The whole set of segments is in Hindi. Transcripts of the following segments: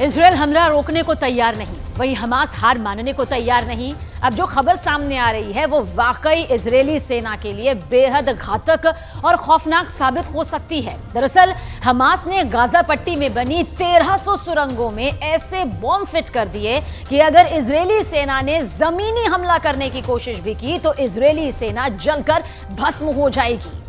इजराइल हमला रोकने को तैयार नहीं, वहीं हमास हार मानने को तैयार नहीं। अब जो खबर सामने आ रही है वो वाकई इजरायली सेना के लिए बेहद घातक और खौफनाक साबित हो सकती है। दरअसल हमास ने गाजा पट्टी में बनी 1300 सुरंगों में ऐसे बॉम्ब फिट कर दिए कि अगर इजरायली सेना ने जमीनी हमला करने की कोशिश भी की तो इजरायली सेना जलकर भस्म हो जाएगी।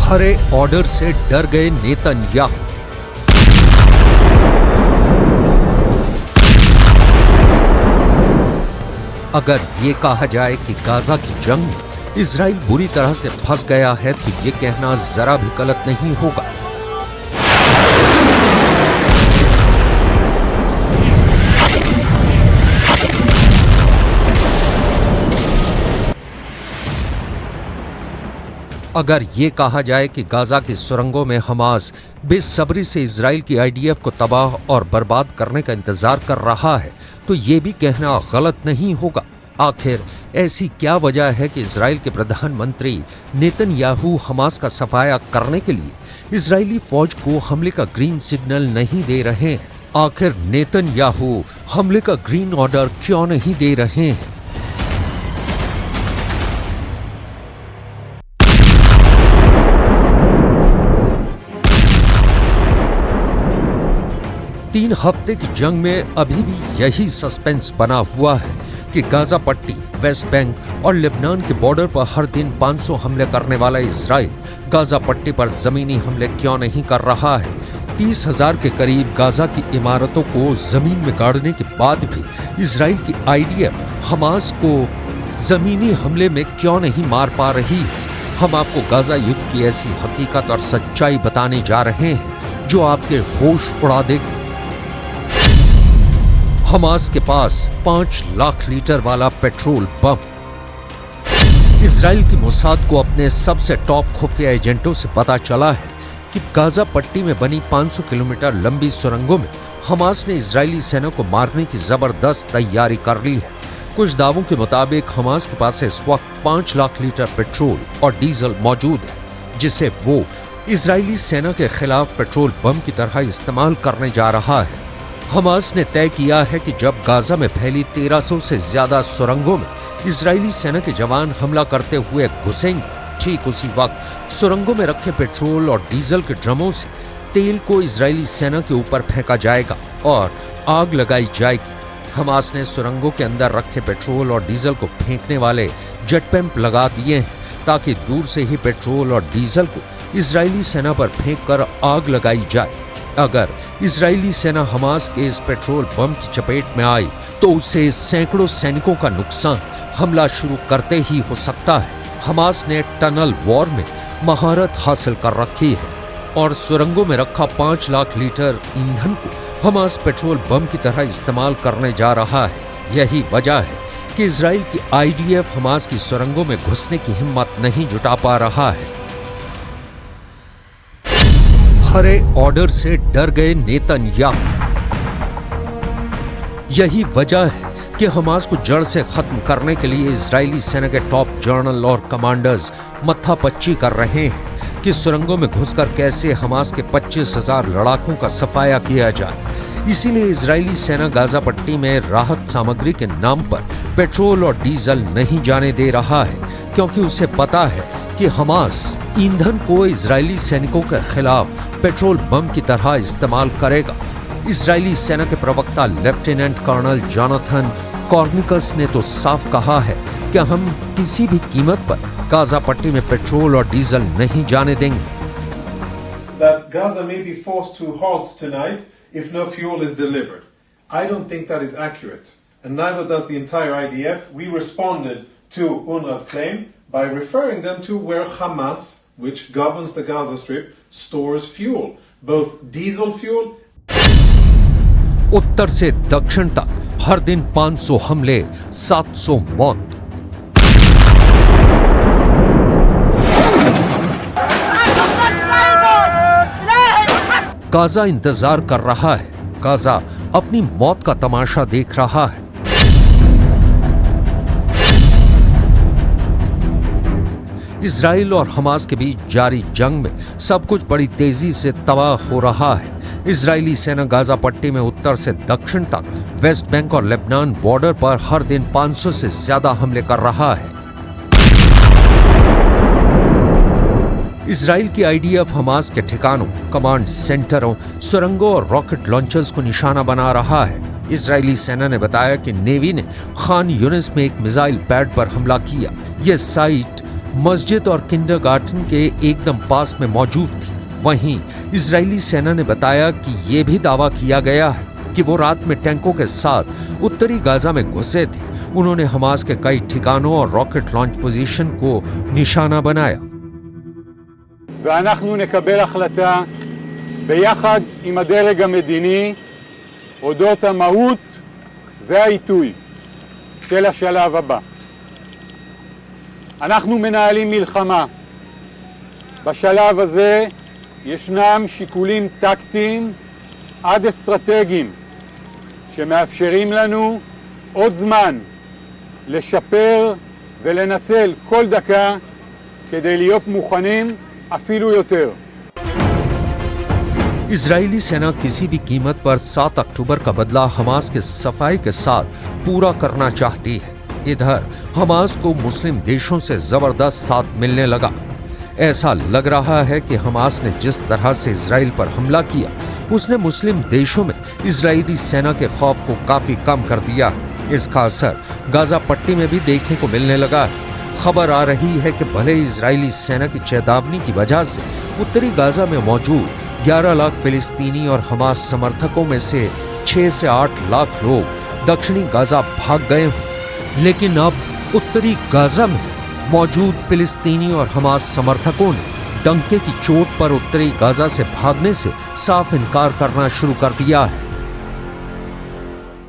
हरे ऑर्डर से डर गए नेतन्याहू। अगर ये कहा जाए कि गाजा की जंग में इजराइल बुरी तरह से फंस गया है तो ये कहना जरा भी गलत नहीं होगा। अगर ये कहा जाए कि गाजा की सुरंगों में हमास बेसब्री से इजराइल की आईडीएफ को तबाह और बर्बाद करने का इंतजार कर रहा है तो ये भी कहना गलत नहीं होगा। आखिर ऐसी क्या वजह है कि इजराइल के प्रधानमंत्री नेतन्याहू हमास का सफाया करने के लिए इजरायली फौज को हमले का ग्रीन सिग्नल नहीं दे रहे हैं? आखिर नेतन्याहू हमले का ग्रीन ऑर्डर क्यों नहीं दे रहे हैं? तीन हफ्ते की जंग में अभी भी यही सस्पेंस बना हुआ है कि गाजा पट्टी, वेस्ट बैंक और लेबनान के बॉर्डर पर हर दिन 500 हमले करने वाला इजराइल गाजा पट्टी पर जमीनी हमले क्यों नहीं कर रहा है। 30,000 के करीब गाजा की इमारतों को जमीन में गाड़ने के बाद भी इजराइल की आईडीएफ हमास को जमीनी हमले में क्यों नहीं मार पा रही है? हम आपको गाजा युद्ध की ऐसी हकीकत और सच्चाई बताने जा रहे हैं जो आपके होश उड़ा देगी। हमास के पास 5 लाख लीटर वाला पेट्रोल बम। इजराइल की मोसाद को अपने सबसे टॉप खुफिया एजेंटों से पता चला है कि गाजा पट्टी में बनी 500 किलोमीटर लंबी सुरंगों में हमास ने इजरायली सेना को मारने की जबरदस्त तैयारी कर ली है। कुछ दावों के मुताबिक हमास के पास इस वक्त 5 लाख लीटर पेट्रोल और डीजल मौजूद है जिसे वो इजरायली सेना के खिलाफ पेट्रोल बम की तरह इस्तेमाल करने जा रहा है। हमास ने तय किया है कि जब गाजा में फैली 1300 से ज्यादा सुरंगों में इजरायली सेना के जवान हमला करते हुए घुसेंगे, ठीक उसी वक्त सुरंगों में रखे पेट्रोल और डीजल के ड्रमों से तेल को इजरायली सेना के ऊपर फेंका जाएगा और आग लगाई जाएगी। हमास ने सुरंगों के अंदर रखे पेट्रोल और डीजल को फेंकने वाले जेट पैम्प लगा दिए हैं ताकि दूर से ही पेट्रोल और डीजल को इजरायली सेना पर फेंक कर आग लगाई जाए। अगर इजरायली सेना हमास के इस पेट्रोल बम की चपेट में आई तो उससे सैकड़ों सैनिकों का नुकसान हमला शुरू करते ही हो सकता है। हमास ने टनल वॉर में महारत हासिल कर रखी है और सुरंगों में रखा 5 लाख लीटर ईंधन को हमास पेट्रोल बम की तरह इस्तेमाल करने जा रहा है। यही वजह है कि इजराइल की आईडीएफ हमास की सुरंगों में घुसने की हिम्मत नहीं जुटा पा रहा है। हरे ऑर्डर से डर गए नेतन्याहू। यही वजह है कि हमास को जड़ से खत्म करने के लिए इजरायली सेना के टॉप जनरल और कमांडर्स मत्थापच्ची कर रहे हैं कि सुरंगों में घुसकर कैसे हमास के 25,000 लड़ाकों का सफाया किया जाए। इसीलिए इजरायली सेना गाजा पट्टी में राहत सामग्री के नाम पर पेट्रोल और डीजल नहीं जाने दे रहा है क्योंकि उसे पता है कि हमास ईंधन को इजरायली सैनिकों के खिलाफ पेट्रोल बम की तरह इस्तेमाल करेगा। इजरायली सेना के प्रवक्ता लेफ्टिनेंट कर्नल जोनाथन कॉर्निकस ने तो साफ कहा है कि हम किसी भी कीमत पर गाजा पट्टी में पेट्रोल और डीजल नहीं जाने देंगे। That Gaza may be forced to halt tonight if no fuel is delivered. I don't think that is accurate, and neither does the entire IDF. We responded to UNRWA's claim by referring them to where Hamas, which governs the Gaza Strip, stores fuel, both diesel fuel. उत्तर से दक्षिण तक हर दिन 500 हमले, 700 मौत। गाजा इंतजार कर रहा है, गाजा अपनी मौत का तमाशा देख रहा है। इजराइल और हमास के बीच जारी जंग में सब कुछ बड़ी तेजी से तबाह हो रहा है। इजरायली सेना गाजा पट्टी में उत्तर से दक्षिण तक वेस्ट बैंक और लेबनान बॉर्डर पर हर दिन 500 से ज्यादा हमले कर रहा है। इजराइल की आईडीएफ हमास के ठिकानों, कमांड सेंटरों, सुरंगों और रॉकेट लॉन्चर्स को निशाना बना रहा है। इजरायली सेना ने बताया कि नेवी ने खान यूनिस में एक मिसाइल पैड पर हमला किया। यह साइट मस्जिद और किंडरगार्टन के एकदम पास में मौजूद थी। वहीं इजरायली सेना ने बताया कि यह भी दावा किया गया है कि वो रात में टैंकों के साथ उत्तरी गाजा में घुसे थे। उन्होंने हमास के कई ठिकानों और रॉकेट लॉन्च पोजीशन को निशाना बनाया। ואנחנו נקבל החלטה ביחד עם הדרג המדיני אודות המהות והעיתוי של השלב הבא. אנחנו מנהלים מלחמה. בשלב הזה ישנם שיקולים טקטיים עד אסטרטגיים שמאפשרים לנו עוד זמן לשפר ולנצל כל דקה כדי להיות מוכנים אפילו יותר. इजरायली सेना किसी भी कीमत पर 7 अक्टूबर का बदला हमास के सफाई के साथ पूरा करना चाहती है। इधर हमास को मुस्लिम देशों से जबरदस्त साथ मिलने लगा। ऐसा लग रहा है कि हमास ने जिस तरह से इजराइल पर हमला किया, उसने मुस्लिम देशों में इजरायली सेना के खौफ को काफी कम कर दिया है। इसका असर गाजा पट्टी में भी देखने को मिलने लगा है। खबर आ रही है कि भले इजरायली सेना की चेतावनी की वजह से उत्तरी गाजा में मौजूद 11 लाख फिलिस्तीनी और हमास समर्थकों में से 6 से 8 लाख लोग दक्षिणी गाजा भाग गए हों, लेकिन अब उत्तरी गाजा में मौजूद फिलिस्तीनी और हमास समर्थकों ने डंके की चोट पर उत्तरी गाजा से भागने से साफ इनकार करना शुरू कर दिया है।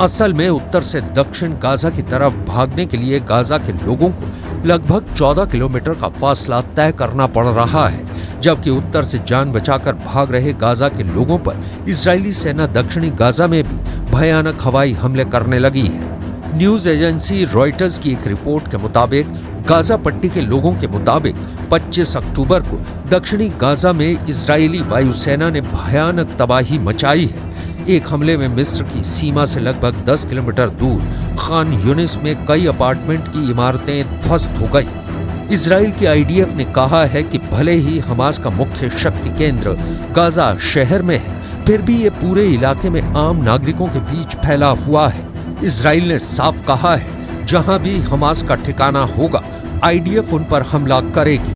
असल में उत्तर से दक्षिण गाजा की तरफ भागने के लिए गाजा के लोगों को लगभग 14 किलोमीटर का फासला तय करना पड़ रहा है, जबकि उत्तर से जान बचाकर भाग रहे गाजा के लोगों पर इजरायली सेना दक्षिणी गाजा में भी भयानक हवाई हमले करने लगी है। न्यूज एजेंसी रॉयटर्स की एक रिपोर्ट के मुताबिक गाजा पट्टी के लोगों के मुताबिक 25 अक्टूबर को दक्षिणी गाजा में इजरायली वायुसेना ने भयानक तबाही मचाई है। एक हमले में मिस्र की सीमा से लगभग 10 किलोमीटर दूर खान यूनिस में कई अपार्टमेंट की इमारतें ध्वस्त हो गई। इजराइल की आईडीएफ ने कहा है कि भले ही हमास का मुख्य शक्ति केंद्र गाजा शहर में है, फिर भी ये पूरे इलाके में आम नागरिकों के बीच फैला हुआ है। इजराइल ने साफ कहा है, जहां भी हमास का ठिकाना होगा, आईडीएफ उन पर हमला करेगी।